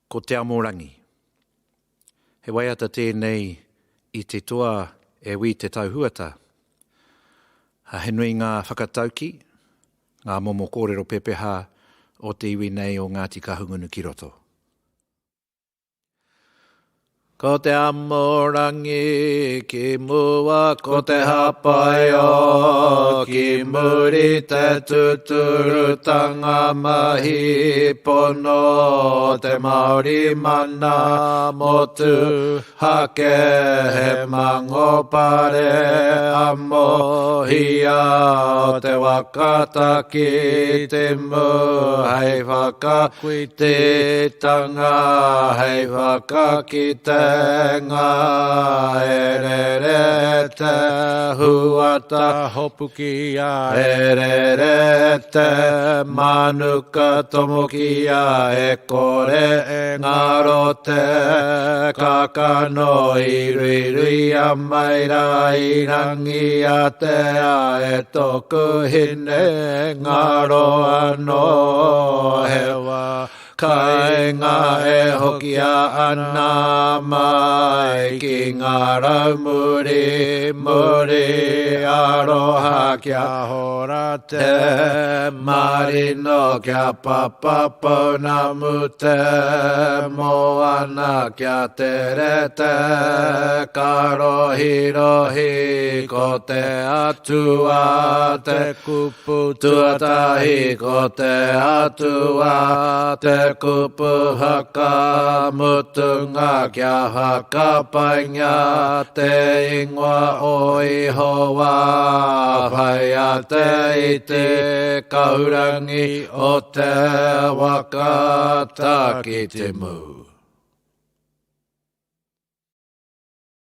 ko te amorangi. He waiata tēnei i te toa e wi te tauhuata. Ha henui ngā whakatauki, ngā momo kōrero pepeha o te iwi nei o Ngāti Kahungunu ki roto. Ko te amorangi ki mua, ko te hapaio ki muri te tuturutanga mahi pono, te Māori mana motu hake he mango pare amohia o te wakataki te mu hei whakakuite tanga hei whakakite ngā erere te huata hopuki a erere te manuka tomoki a e kore ngaro te kakano i rui a maira i rangi a te a e toku hine ngaro ano hewa kai ngā e hoki a ana mai ki ngā raumuri muri aroha kia hora te marino kia papapo na mute moana kia tere te karohi rohi ko te atua te kupu tuatahi ko te atua te kupu haka mutunga kia haka painga te ingoa o ihoa pai a te ite kaurangi o te wakataki te mu.